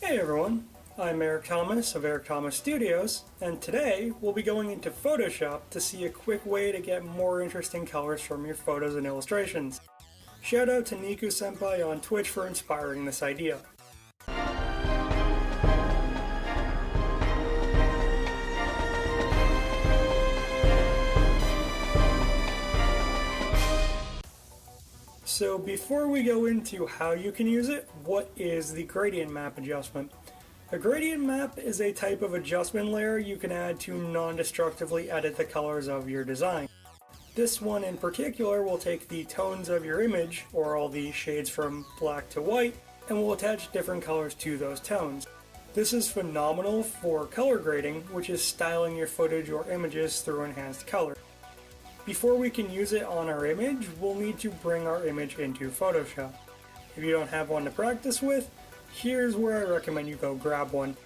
Hey everyone, I'm Eric Thomas of Eric Thomas Studios, and today we'll be going into Photoshop to see a quick way to get more interesting colors from your photos and illustrations. Shout out to Niku Senpai on Twitch for inspiring this idea. So before we go into how you can use it, what is the gradient map adjustment? A gradient map is a type of adjustment layer you can add to non-destructively edit the colors of your design. This one in particular will take the tones of your image, or all the shades from black to white, and will attach different colors to those tones. This is phenomenal for color grading, which is styling your footage or images through enhanced color. Before we can use it on our image, we'll need to bring our image into Photoshop. If you don't have one to practice with, here's where I recommend you go grab one.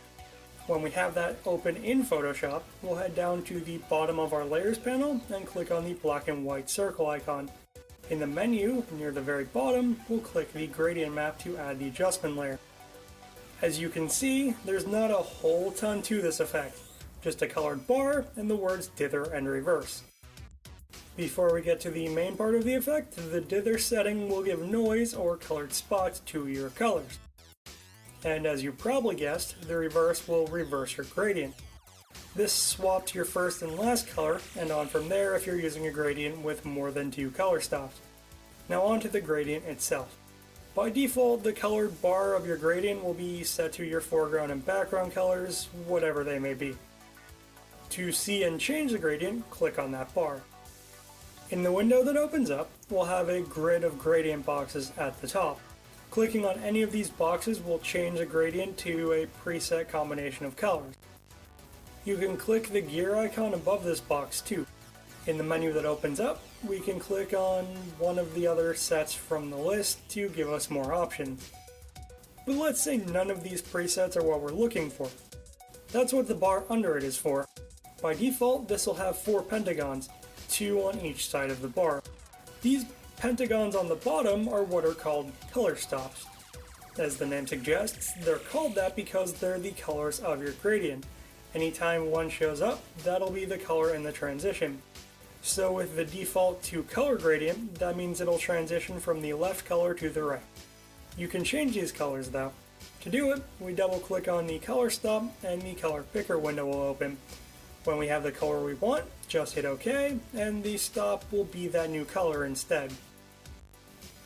When we have that open in Photoshop, we'll head down to the bottom of our Layers panel and click on the black and white circle icon. In the menu, near the very bottom, we'll click the gradient map to add the adjustment layer. As you can see, there's not a whole ton to this effect, just a colored bar and the words dither and reverse. Before we get to the main part of the effect, the dither setting will give noise or colored spots to your colors. And as you probably guessed, the reverse will reverse your gradient. This swaps your first and last color, and on from there if you're using a gradient with more than two color stops. Now on to the gradient itself. By default, the colored bar of your gradient will be set to your foreground and background colors, whatever they may be. To see and change the gradient, click on that bar. In the window that opens up, we'll have a grid of gradient boxes at the top. Clicking on any of these boxes will change the gradient to a preset combination of colors. You can click the gear icon above this box too. In the menu that opens up, we can click on one of the other sets from the list to give us more options. But let's say none of these presets are what we're looking for. That's what the bar under it is for. By default, this will have 4 pentagons, 2 on each side of the bar. These pentagons on the bottom are what are called color stops. As the name suggests, they're called that because they're the colors of your gradient. Anytime one shows up, that'll be the color in the transition. So with the default 2 color gradient, that means it'll transition from the left color to the right. You can change these colors though. To do it, we double click on the color stop and the color picker window will open. When we have the color we want, just hit OK, and the stop will be that new color instead.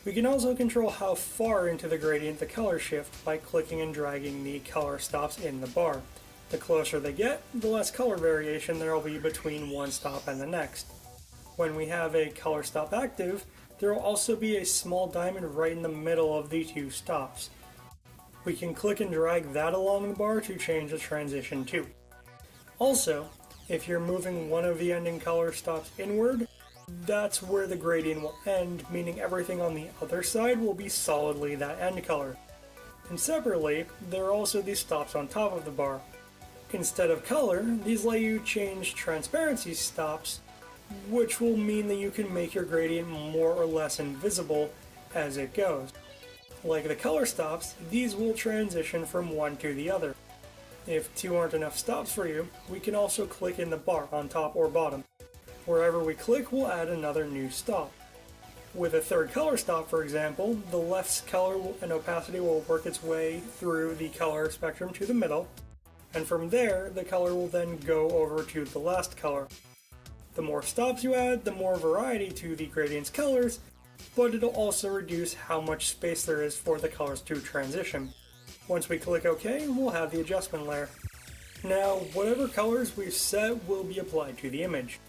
We can also control how far into the gradient the colors shift by clicking and dragging the color stops in the bar. The closer they get, the less color variation there will be between one stop and the next. When we have a color stop active, there will also be a small diamond right in the middle of the 2 stops. We can click and drag that along the bar to change the transition too. Also, if you're moving one of the ending color stops inward, that's where the gradient will end, meaning everything on the other side will be solidly that end color. And separately, there are also these stops on top of the bar. Instead of color, these let you change transparency stops, which will mean that you can make your gradient more or less invisible as it goes. Like the color stops, these will transition from one to the other. If 2 aren't enough stops for you, we can also click in the bar on top or bottom. Wherever we click, we'll add another new stop. With a 3rd color stop, for example, the left's color and opacity will work its way through the color spectrum to the middle, and from there, the color will then go over to the last color. The more stops you add, the more variety to the gradient's colors, but it'll also reduce how much space there is for the colors to transition. Once we click OK, we'll have the adjustment layer. Now, whatever colors we've set will be applied to the image.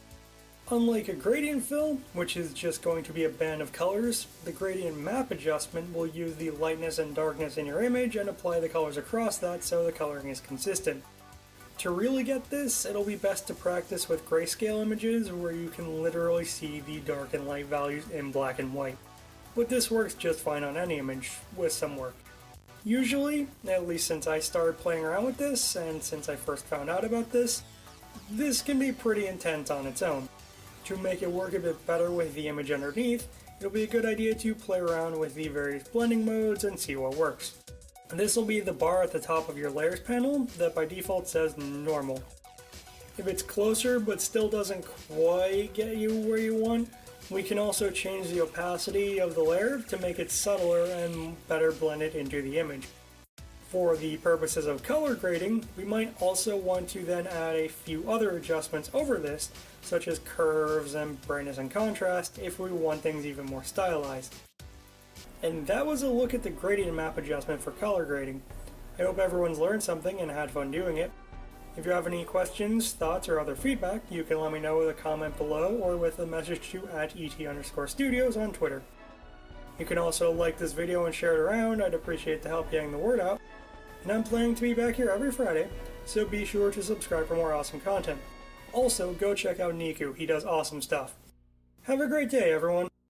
Unlike a gradient fill, which is just going to be a band of colors, the gradient map adjustment will use the lightness and darkness in your image and apply the colors across that so the coloring is consistent. To really get this, it'll be best to practice with grayscale images where you can literally see the dark and light values in black and white. But this works just fine on any image, with some work. Usually, at least since I started playing around with this, and since I first found out about this can be pretty intense on its own. To make it work a bit better with the image underneath, it'll be a good idea to play around with the various blending modes and see what works. This will be the bar at the top of your layers panel that by default says normal. If it's closer but still doesn't quite get you where you want, we can also change the opacity of the layer to make it subtler and better blend it into the image. For the purposes of color grading, we might also want to then add a few other adjustments over this, such as curves and brightness and contrast, if we want things even more stylized. And that was a look at the gradient map adjustment for color grading. I hope everyone's learned something and had fun doing it. If you have any questions, thoughts, or other feedback, you can let me know with a comment below or with a message to @ET_studios on Twitter. You can also like this video and share it around. I'd appreciate the help getting the word out. And I'm planning to be back here every Friday, so be sure to subscribe for more awesome content. Also, go check out Niku, he does awesome stuff. Have a great day, everyone!